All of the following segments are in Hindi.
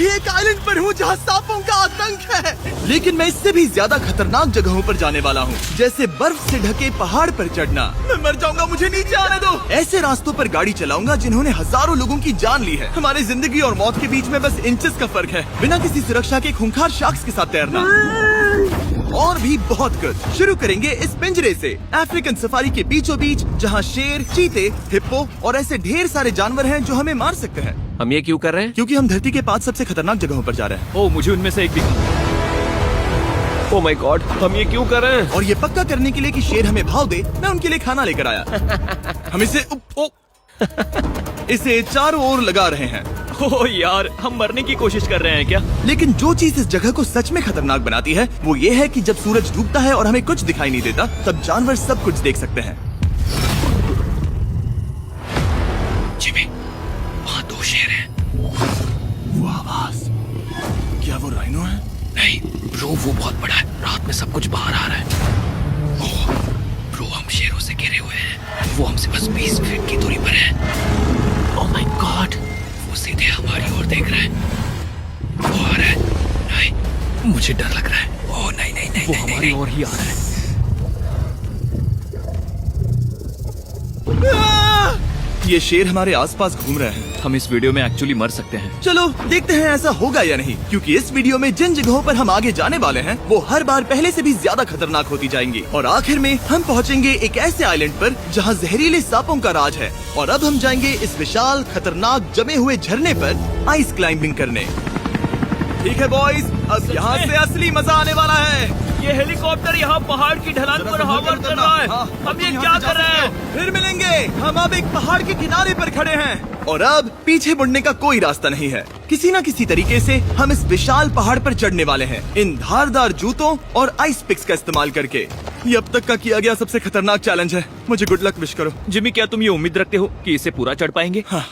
अभी एक आइलैंड पर हूँ जहाँ सांपों का आतंक है, लेकिन मैं इससे भी ज्यादा खतरनाक जगहों पर जाने वाला हूँ, जैसे बर्फ से ढके पहाड़ पर चढ़ना। मैं मर जाऊंगा, मुझे नीचे आने दो। ऐसे रास्तों पर गाड़ी चलाऊंगा जिन्होंने हजारों लोगों की जान ली है। हमारी जिंदगी और मौत के बीच में बस इंचेस का फर्क है। बिना किसी सुरक्षा के खूंखार शार्क्स के साथ तैरना और भी बहुत कुछ। शुरू करेंगे इस पिंजरे से, अफ्रीकन सफारी के बीचों बीच, जहाँ शेर, चीते, हिप्पो और ऐसे ढेर सारे जानवर हैं जो हमें मार सकते हैं। हम ये क्यों कर रहे हैं? क्योंकि हम धरती के 5 सबसे खतरनाक जगहों पर जा रहे हैं। ओह, मुझे उनमें से एक दिखा। ओह माय गॉड, हम ये क्यों कर रहे हैं? और ये पक्का करने के लिए कि शेर हमें भाव दे, मैं उनके लिए खाना लेकर आया। हम इसे चारों ओर लगा रहे हैं। ओह यार, हम मरने की कोशिश कर रहे हैं क्या? लेकिन जो चीज इस जगह को सच में खतरनाक बनाती है वो ये है कि जब सूरज डूबता है और हमें कुछ दिखाई नहीं देता, तब जानवर सब कुछ देख सकते हैं। जिमी, वहाँ 2 शेर हैं। वो आवाज, क्या वो राइनो है? नहीं ब्रो, वो बहुत बड़ा है। रात में सब कुछ बाहर आ रहा है। ओह ब्रो, हम शेरों से घिरे हुए हैं। वो हमसे बस 20 फीट की दूरी पर है। ओह माय गॉड, वो सीधे हमारी ओर देख रहा है। वो आ रहा है। नहीं, मुझे डर लग रहा है। ओह नहीं नहीं नहीं, वो हमारी ओर ही आ रहा है। ये शेर हमारे आसपास घूम रहे हैं। हम इस वीडियो में एक्चुअली मर सकते हैं। चलो देखते हैं ऐसा होगा या नहीं, क्योंकि इस वीडियो में जिन जगहों पर हम आगे जाने वाले हैं वो हर बार पहले से भी ज्यादा खतरनाक होती जाएंगी। और आखिर में हम पहुंचेंगे एक ऐसे आइलैंड पर जहां जहरीले सांपों का राज है। और अब हम जाएंगे इस विशाल, खतरनाक, जमे हुए झरने पर आइस क्लाइंबिंग करने। ठीक है बॉयज, अब यहाँ से असली मजा आने वाला है। ये हेलीकॉप्टर यहाँ पहाड़ की ढलान पर हवा कर रहा है। हम ये क्या कर रहे हैं? फिर मिलेंगे। हम अब एक पहाड़ के किनारे पर खड़े हैं और अब पीछे मुड़ने का कोई रास्ता नहीं है। किसी न किसी तरीके से हम इस विशाल पहाड़ पर चढ़ने वाले हैं, इन धारदार जूतों और आइस पिक्स का इस्तेमाल करके। ये अब तक का किया गया सबसे खतरनाक चैलेंज है। मुझे गुड लक विश करो। जिमी, क्या तुम ये उम्मीद रखते हो कि इसे पूरा चढ़ पाएंगे? हाँ।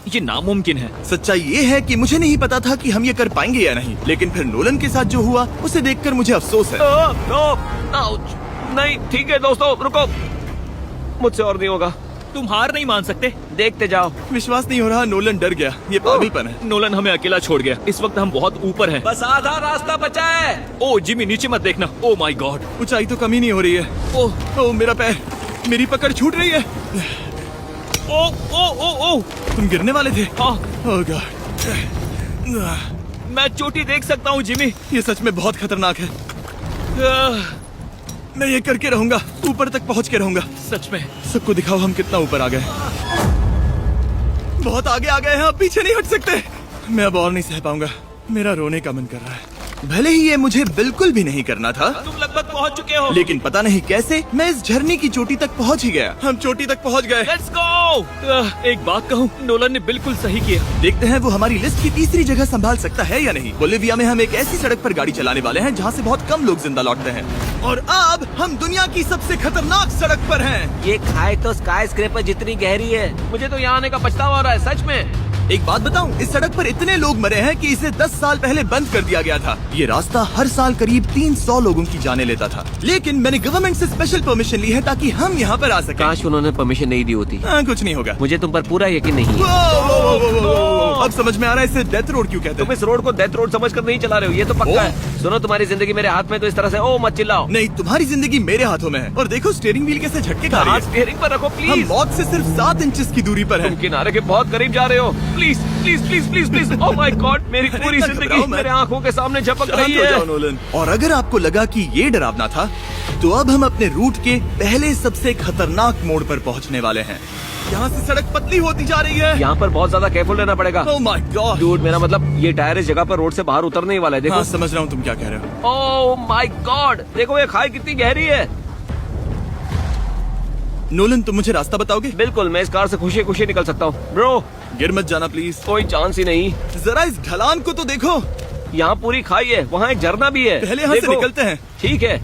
ये नामुमकिन है। सच्चाई ये है कि मुझे नहीं पता था कि हम ये कर पाएंगे या नहीं, लेकिन फिर नोलन के साथ जो हुआ उसे देखकर मुझे अफसोस है। नहीं ठीक है दोस्तों, रुको, मुझसे और नहीं होगा। तुम हार नहीं मान सकते, देखते जाओ। विश्वास नहीं हो रहा, नोलन डर गया। ये पागलपन है। नोलन हमें अकेला छोड़ गया। इस वक्त हम बहुत ऊपर हैं। बस आधा रास्ता बचा है। ओह जिमी, नीचे मत देखना। ओह माय गॉड, ऊंचाई तो कमी नहीं हो रही है। ओह मेरा पैर, मेरी पकड़ छूट रही है। ओह तुम गिरने वाले थे। ओह गॉड, मैं चोटी देख सकता हूँ जिमी। ये सच में बहुत खतरनाक है। मैं ये करके रहूंगा, ऊपर तक पहुंच के रहूंगा। सच में? सबको दिखाओ हम कितना ऊपर आ गए। बहुत आगे आ गए हैं, अब पीछे नहीं हट सकते। मैं अब और नहीं सह पाऊंगा, मेरा रोने का मन कर रहा है। भले ही ये मुझे बिल्कुल भी नहीं करना था। तुम लगभग पहुंच चुके हो, लेकिन पता नहीं कैसे मैं इस झरने की चोटी तक पहुंच ही गया। हम चोटी तक पहुंच गए। Let's go. एक बात कहूँ, नोलन ने बिल्कुल सही किया। देखते हैं वो हमारी लिस्ट की तीसरी जगह संभाल सकता है या नहीं। बोलिविया में हम एक ऐसी सड़क पर गाड़ी चलाने वाले हैं जहाँ से बहुत कम लोग जिंदा लौटते हैं। और अब हम दुनिया की सबसे खतरनाक सड़क पर हैं। ये खाई तो स्काई स्क्रैपर जितनी गहरी है। मुझे तो यहाँ आने का पछतावा हो रहा है, सच में। एक बात बताऊं, इस सड़क पर इतने लोग मरे हैं कि इसे 10 साल पहले बंद कर दिया गया था। ये रास्ता हर साल करीब 300 लोगों की जाने लेता था, लेकिन मैंने गवर्नमेंट से स्पेशल परमिशन ली है ताकि हम यहाँ पर आ सकें। काश उन्होंने परमिशन नहीं दी होती। कुछ नहीं होगा। मुझे तुम पर पूरा यकीन नहीं है। अब समझ में आ रहा है इसे डेथ रोड क्यों कहते हैं। तुम इस रोड को डेथ रोड समझकर नहीं चला रहे हो, ये तो पक्का है। सुनो, तुम्हारी जिंदगी मेरे हाथ में, तो इस तरह से ओ मत चिल्लाओ। नहीं, तुम्हारी जिंदगी मेरे हाथों में है। और देखो स्टीयरिंग व्हील कैसे झटके खा रही है। स्टीयरिंग पर रखो प्लीज। हम मौत से सिर्फ 7 इंचेस की दूरी पर हैं। तुम किनारे के बहुत करीब जा रहे हो। Please please please please please. Oh my God, मेरी पूरी जिंदगी मेरे आंखों के सामने झपक रही है। और अगर आपको लगा कि ये डरावना था, तो अब हम अपने रूट के पहले सबसे खतरनाक मोड़ पर पहुंचने वाले हैं। यहाँ से सड़क पतली होती जा रही है। यहाँ पर बहुत ज्यादा केयरफुल रहना पड़ेगा। ओह माय गॉड डूड, मेरा मतलब ये टायर इस जगह पर रोड से बाहर उतरने ही वाला है। देखो। हाँ, समझ रहा हूँ तुम क्या कह रहे हो। ओह माय गॉड, देखो ये खाई कितनी गहरी है। नोलन, तुम मुझे रास्ता बताओगे? बिल्कुल, मैं इस कार से खुशी खुशी निकल सकता हूँ। ब्रो, गिर मत जाना प्लीज। कोई चांस ही नहीं। जरा इस ढलान को तो देखो। यहाँ पूरी खाई है, वहाँ एक झरना भी है। पहले यहाँ से निकलते हैं। ठीक है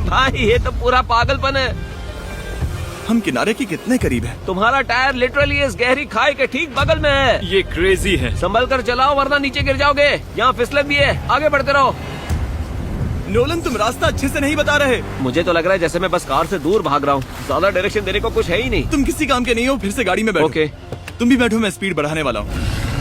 भाई, ये तो पूरा पागलपन है। हम किनारे के कितने करीब हैं? तुम्हारा टायर लिटरली इस गहरी खाई के ठीक बगल में है। ये क्रेजी है। संभल कर चलाओ वरना नीचे गिर जाओगे। यहाँ फिसलन भी है, आगे बढ़ते रहो। नोलन, तुम रास्ता अच्छे से नहीं बता रहे। मुझे तो लग रहा है जैसे मैं बस कार से दूर भाग रहा हूँ। ज्यादा डायरेक्शन देने को कुछ है ही नहीं। तुम किसी काम के नहीं हो, फिर से गाड़ी में बैठो। ओके। तुम भी बैठो, मैं स्पीड बढ़ाने वाला हूँ।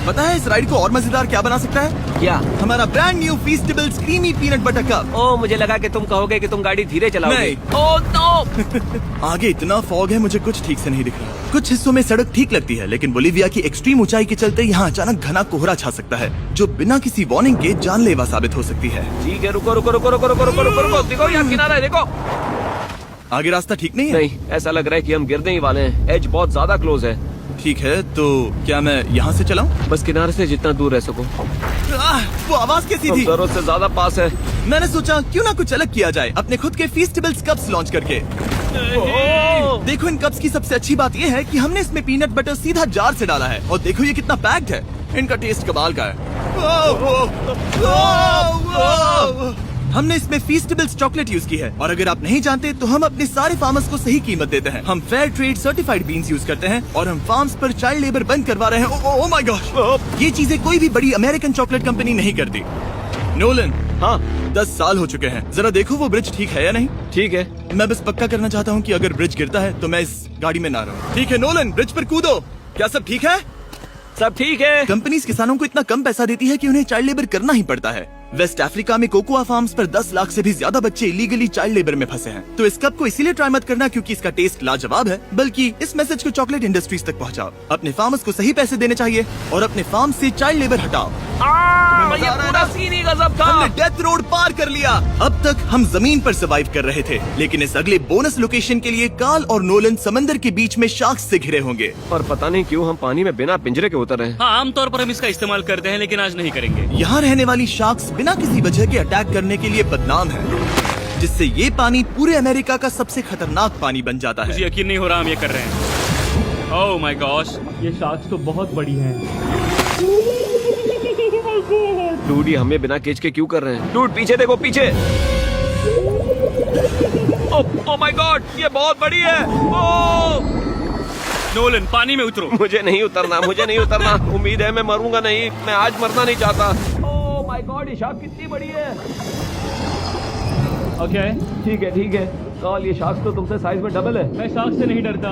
पता है इस राइड को और मजेदार क्या बना सकता है? क्या? हमारा brand new Feastables creamy peanut butter cup. Oh, मुझे लगा कि तुम कहोगे कि तुम गाड़ी धीरे चलाओगे। नहीं। Oh no! आगे इतना फॉग है, मुझे कुछ ठीक से नहीं दिख रहा। कुछ हिस्सों में सड़क ठीक लगती है, लेकिन बोलीविया की एक्सट्रीम ऊंचाई के चलते यहाँ अचानक घना कोहरा छा सकता है, जो बिना किसी वार्निंग के जानलेवा साबित हो सकती है। ठीक है, रुको रुको रुको रुको रुको रुको रुको रुको, देखो यहाँ किनारा है, देखो। आगे रास्ता ठीक नहीं है? नहीं, ऐसा लग रहा है कि हम गिरने ही वाले हैं। एज बहुत ज्यादा क्लोज है। ठीक है, तो क्या मैं यहाँ से चलाऊं? बस किनारे से जितना दूर रह सको। वो आवाज कैसी हम थी? जरूरत से ज्यादा पास है। मैंने सोचा क्यों ना कुछ अलग किया जाए, अपने खुद के फीस्टेबल्स कप्स लॉन्च करके। देखो इन कप्स की सबसे अच्छी बात ये है कि हमने इसमें पीनट बटर सीधा जार से डाला है, और देखो ये कितना पैक्ड है। इनका टेस्ट कमाल का है। हमने इसमें फीस्टेबल्स चॉकलेट यूज की है, और अगर आप नहीं जानते तो हम अपने सारे फार्मर्स को सही कीमत देते हैं। हम fair trade certified beans use करते हैं, और हम फार्म्स पर चाइल्ड लेबर बंद करवा रहे हैं। ओह माय गॉश, ये चीजें कोई भी बड़ी अमेरिकन चॉकलेट कंपनी नहीं करती। नोलन, हाँ 10 साल हो चुके हैं, जरा देखो वो ब्रिज ठीक है या नहीं। ठीक है। मैं बस पक्का करना चाहता हूँ कि अगर ब्रिज गिरता है तो मैं इस गाड़ी में ना रहूं। ठीक है नोलन, ब्रिज पर कूदो। क्या सब ठीक है? सब ठीक है। कंपनीज किसानों को इतना कम पैसा देती है कि उन्हें चाइल्ड लेबर करना ही पड़ता है। वेस्ट अफ्रीका में कोकोआ फार्म्स पर 10 लाख से भी ज्यादा बच्चे इलीगली चाइल्ड लेबर में फंसे हैं। तो इस कप को इसीलिए ट्राई मत करना क्योंकि इसका टेस्ट लाजवाब है, बल्कि इस मैसेज को चॉकलेट इंडस्ट्रीज तक पहुंचाओ। अपने फार्मर्स को सही पैसे देने चाहिए और अपने फार्म से चाइल्ड लेबर हटाओ। ये पूरा सीन ही गजब था। हमने डेथ रोड पार कर लिया। अब तक हम जमीन पर सर्वाइव कर रहे थे, लेकिन इस अगले बोनस लोकेशन के लिए कार्ल और नोलन समंदर के बीच में शार्क्स से घिरे होंगे। और पता नहीं क्यों हम पानी में बिना पिंजरे के उतर रहे हैं। हाँ, आमतौर पर हम इसका इस्तेमाल करते हैं, लेकिन आज नहीं करेंगे। यहाँ रहने वाली शार्क्स बिना किसी वजह के अटैक करने के लिए बदनाम है, जिससे ये पानी पूरे अमेरिका का सबसे खतरनाक पानी बन जाता मुझे है। यकीन नहीं हो रहा हम ये कर रहे हैं। ओह माय गॉश, ये शार्क्स तो बहुत बड़ी हैं। डूड, ये हमें बिना केज के क्यों कर रहे हैं? डूड पीछे देखो, पीछे। ओह माय गॉड, ये बहुत बड़ी है। ओह नोलन, पानी में उतरो। मुझे नहीं उतरना, मुझे नहीं उतरना। उम्मीद है मैं मरूंगा नहीं। मैं आज मरना नहीं चाहता। ओह माय गॉड, ये शार्क कितनी बड़ी है। ओके, ठीक है ठीक है। कार्ल, ये शार्क तो तुमसे साइज में डबल है। मैं शार्क से नहीं डरता,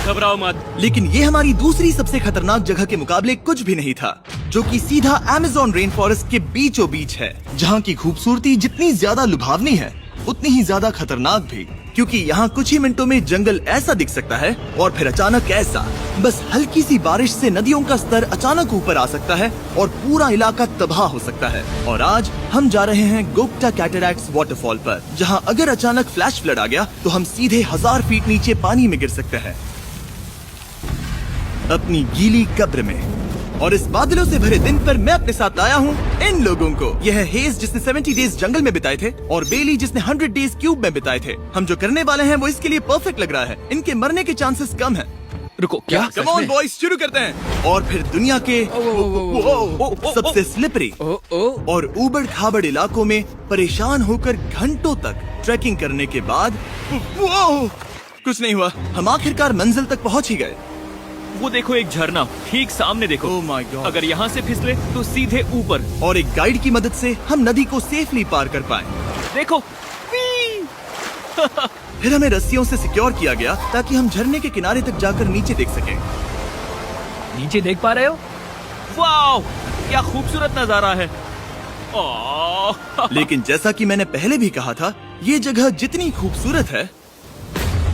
घबराओ मत। लेकिन ये हमारी दूसरी सबसे खतरनाक जगह के मुकाबले कुछ भी नहीं था, जो कि सीधा अमेज़न रेन फॉरेस्ट के बीचों बीच है, जहाँ की खूबसूरती जितनी ज्यादा लुभावनी है उतनी ही ज्यादा खतरनाक भी, क्योंकि यहाँ कुछ ही मिनटों में जंगल ऐसा दिख सकता है और फिर अचानक ऐसा। बस हल्की सी बारिश से नदियों का स्तर अचानक ऊपर आ सकता है और पूरा इलाका तबाह हो सकता है। और आज हम जा रहे हैं गोक्टा कैटरैक्ट्स वाटरफॉल पर, जहाँ अगर अचानक फ्लैश फ्लड आ गया तो हम सीधे 1000 फीट नीचे पानी में गिर सकते हैं, अपनी गीली कब्र में। और इस बादलों से भरे दिन पर मैं अपने साथ लाया हूँ इन लोगों को। यह है हेज जिसने 70 डेज जंगल में बिताए थे, और बेली जिसने 100 डेज क्यूब में बिताए थे। हम जो करने वाले हैं वो इसके लिए परफेक्ट लग रहा है। इनके मरने के चांसेस कम हैं। रुको, क्या? कम ऑन बॉयज, शुरू करते हैं। और फिर दुनिया के सबसे स्लिपरी और ऊबड़ खाबड़ इलाकों में परेशान होकर घंटों तक ट्रैकिंग करने के बाद कुछ नहीं हुआ, हम आखिरकार मंजिल तक पहुंच ही गए। वो देखो, एक झरना ठीक सामने देखो। Oh my God. अगर यहाँ से फिसले तो सीधे ऊपर। और एक गाइड की मदद से हम नदी को सेफली पार कर पाए। देखो। फिर हमें रस्सियों से सिक्योर किया गया ताकि हम झरने के किनारे तक जाकर नीचे देख सकें। नीचे देख पा रहे हो? वाओ, क्या खूबसूरत नजारा है। ओह। लेकिन जैसा कि मैंने पहले भी कहा था, ये जगह जितनी खूबसूरत है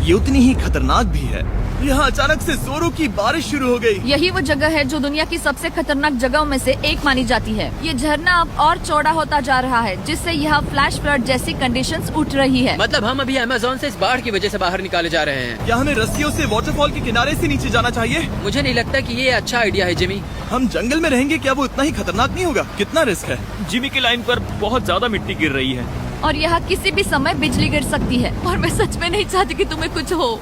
ये उतनी ही खतरनाक भी है। यहाँ अचानक से जोरों की बारिश शुरू हो गई। यही वो जगह है जो दुनिया की सबसे खतरनाक जगहों में से एक मानी जाती है। ये झरना अब और चौड़ा होता जा रहा है, जिससे यहाँ फ्लैश फ्लड जैसी कंडीशंस उठ रही है। मतलब हम अभी अमेज़न से इस बाढ़ की वजह से बाहर निकाले जा रहे हैं। क्या हमें रस्सियों से वाटरफॉल के किनारे से नीचे जाना चाहिए? मुझे नहीं लगता कि ये अच्छा आइडिया है जिमी। हम जंगल में रहेंगे, क्या वो इतना ही खतरनाक नहीं होगा? कितना रिस्क है। जिमी की लाइन पर बहुत ज्यादा मिट्टी गिर रही है। और यहाँ किसी भी समय बिजली गिर सकती है, और मैं सच में नहीं चाहती कि तुम्हें कुछ हो।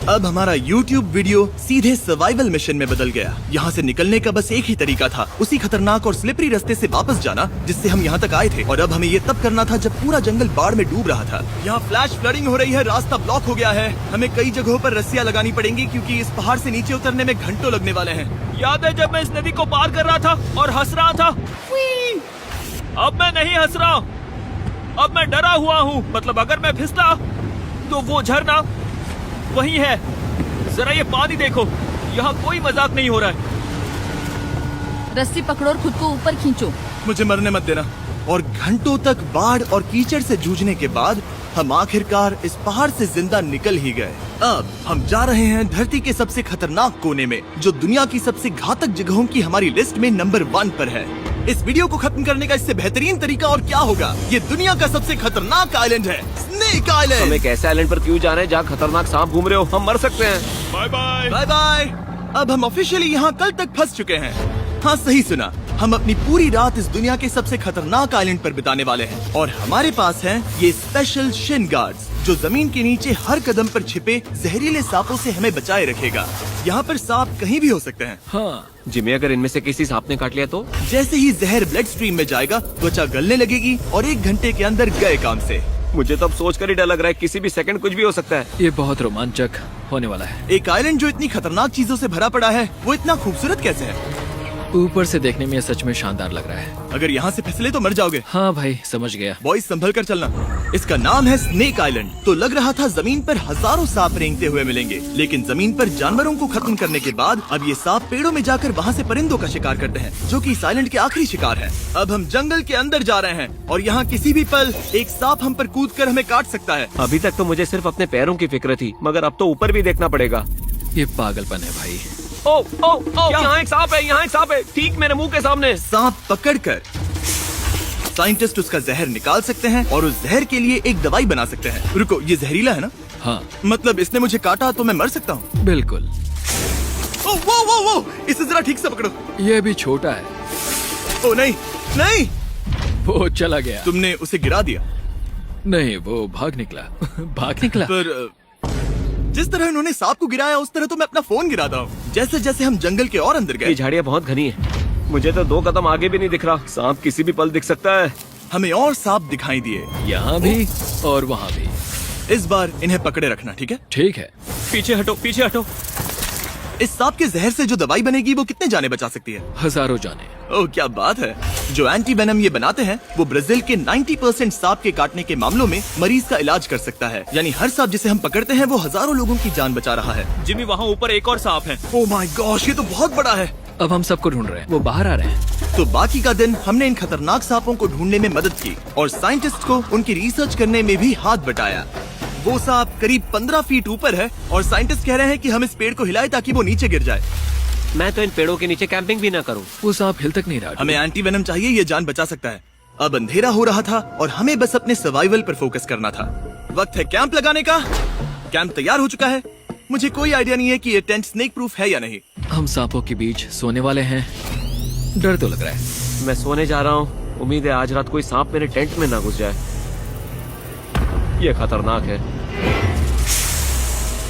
अब हमारा YouTube वीडियो सीधे सर्वाइवल मिशन में बदल गया। यहाँ से निकलने का बस एक ही तरीका था, उसी खतरनाक और स्लिपरी रास्ते से वापस जाना जिससे हम यहाँ तक आए थे। और अब हमें ये तब करना था जब पूरा जंगल बाढ़ में डूब रहा था। यहाँ फ्लैश फ्लडिंग हो रही है, रास्ता ब्लॉक हो गया है। हमें कई जगहों पर रस्सियाँ लगानी पड़ेंगी क्योंकि इस पहाड़ से नीचे उतरने में घंटों लगने वाले हैं। याद है जब मैं इस नदी को पार कर रहा था और हंस रहा था? अब मैं नहीं हंस रहा, अब मैं डरा हुआ हूँ। मतलब अगर मैं फिसला तो वो झरना वही है। जरा ये पानी देखो, यहाँ कोई मजाक नहीं हो रहा है। रस्सी पकड़ो और खुद को ऊपर खींचो। मुझे मरने मत देना। और घंटों तक बाढ़ और कीचड़ से जूझने के बाद हम आखिरकार इस पहाड़ से जिंदा निकल ही गए। अब हम जा रहे हैं धरती के सबसे खतरनाक कोने में, जो दुनिया की सबसे घातक जगहों की हमारी लिस्ट में नंबर 1 पर है। इस वीडियो को खत्म करने का इससे बेहतरीन तरीका और क्या होगा। ये दुनिया का सबसे खतरनाक आइलैंड है, स्नेक हम आइलैंड। एक ऐसे आइलैंड पर क्यों जा रहे हैं जहाँ खतरनाक सांप घूम रहे हो? हम मर सकते हैं। Bye bye. Bye bye. अब हम ऑफिशियली यहाँ कल तक फंस चुके हैं। हाँ, सही सुना। हम अपनी पूरी रात इस दुनिया के सबसे खतरनाक आइलैंड पर बिताने वाले हैं और हमारे पास हैं ये स्पेशल शिन गार्ड्स, जो जमीन के नीचे हर कदम पर छिपे जहरीले सांपों से हमें बचाए रखेगा। यहाँ पर सांप कहीं भी हो सकते हैं। हाँ जिमी, अगर इनमें से किसी सांप ने काट लिया तो? जैसे ही जहर ब्लड स्ट्रीम में जाएगा, त्वचा गलने लगेगी और 1 घंटे के अंदर गए काम से। मुझे तो अब सोचकर ही डर लग रहा है, किसी भी सेकंड कुछ भी हो सकता है। ये बहुत रोमांचक होने वाला है। एक आइलैंड जो इतनी खतरनाक चीजों से भरा पड़ा है, वो इतना खूबसूरत कैसे है? ऊपर से देखने में ये सच में शानदार लग रहा है। अगर यहाँ से फिसले तो मर जाओगे। हाँ भाई, समझ गया। बॉयज संभल कर चलना। इसका नाम है स्नेक आइलैंड। तो लग रहा था जमीन पर हजारों सांप रेंगते हुए मिलेंगे, लेकिन जमीन पर जानवरों को खत्म करने के बाद अब ये सांप पेड़ों में जाकर वहाँ से परिंदों का शिकार करते हैं, जो कि इस आइलैंड के आखिरी शिकार है। अब हम जंगल के अंदर जा रहे हैं और यहाँ किसी भी पल एक सांप हम पर कूद कर हमें काट सकता है। अभी तक तो मुझे सिर्फ अपने पैरों की फिक्र थी, मगर अब तो ऊपर भी देखना पड़ेगा। ये पागलपन है भाई। ओ ओ ओ, यहाँ एक सांप है, यहाँ एक सांप है, ठीक मेरे मुंह के सामने। सांप पकड़कर साइंटिस्ट उसका जहर निकाल सकते हैं और उस जहर के लिए एक दवाई बना सकते हैं। रुको, ये जहरीला है ना? हाँ मतलब इसने मुझे काटा तो मैं मर सकता हूँ? बिल्कुल। ओ वो वो वो, इसे जरा ठीक से पकड़ो। ये भी छोटा है। ओ नहीं नहीं, वो चला गया। तुमने उसे गिरा दिया। नहीं, वो भाग निकला। भाग निकला। पर जिस तरह इन्होंने सांप को गिराया, उस तरह तो मैं अपना फोन गिराता हूँ। जैसे जैसे हम जंगल के और अंदर ये गए, झाड़ियाँ बहुत घनी है, मुझे तो 2 कदम आगे भी नहीं दिख रहा। सांप किसी भी पल दिख सकता है। हमें और सांप दिखाई दिए। यहाँ भी और वहाँ भी। इस बार इन्हें पकड़े रखना, ठीक है? ठीक है। पीछे हटो, पीछे हटो। इस सांप के जहर से जो दवाई बनेगी वो कितने जाने बचा सकती है? हजारों जाने। ओह, क्या बात है। जो एंटी वेनम ये बनाते हैं, वो ब्राजील के 90% सांप के काटने के मामलों में मरीज का इलाज कर सकता है। यानी हर सांप जिसे हम पकड़ते हैं वो हजारों लोगों की जान बचा रहा है। जिमी, वहाँ ऊपर एक और सांप है। ओह माय गॉश, ये तो बहुत बड़ा है। अब हम सबको ढूंढ रहे हैं, वो बाहर आ रहे हैं। तो बाकी का दिन हमने इन खतरनाक सांपों को ढूंढने में मदद की और साइंटिस्ट को उनकी रिसर्च करने में भी हाथ बटाया। वो सांप करीब 15 फीट ऊपर है और साइंटिस्ट कह रहे हैं कि हम इस पेड़ को हिलाएं ताकि वो नीचे गिर जाए। मैं तो इन पेड़ों के नीचे कैंपिंग भी ना करूं। वो सांप हिल तक नहीं रहा। हमें एंटी वेनम चाहिए, ये जान बचा सकता है। अब अंधेरा हो रहा था और हमें बस अपने सर्वाइवल पर फोकस करना था। वक्त है कैंप लगाने का। कैंप तैयार हो चुका है। मुझे कोई आइडिया नहीं है कि ये टेंट स्नेक प्रूफ है या नहीं। हम सांपों के बीच सोने वाले हैं। डर तो लग रहा है। मैं सोने जा रहा हूँ। उम्मीद है आज रात कोई सांप मेरे टेंट में ना घुस जाए। ये खतरनाक है।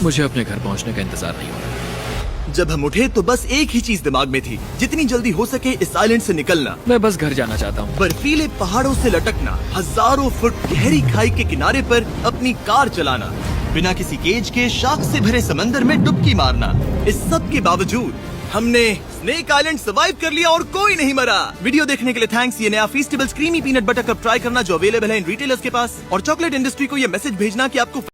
मुझे अपने घर पहुंचने का इंतजार नहीं हो रहा। जब हम उठे तो बस एक ही चीज दिमाग में थी, जितनी जल्दी हो सके इस आइलैंड से निकलना। मैं बस घर जाना चाहता हूँ। बर्फीले पहाड़ों से लटकना, हजारों फुट गहरी खाई के किनारे पर अपनी कार चलाना, बिना किसी केज के शाख से भरे समंदर में डुबकी मारना। इस सब के बावजूद हमने स्नेक आइलैंड सर्वाइव कर लिया और कोई नहीं मरा। वीडियो देखने के लिए थैंक्स। ये नया Feastables creamy peanut butter cup try करना जो अवेलेबल है इन रिटेलर्स के पास, और चॉकलेट इंडस्ट्री को ये मैसेज भेजना कि आपको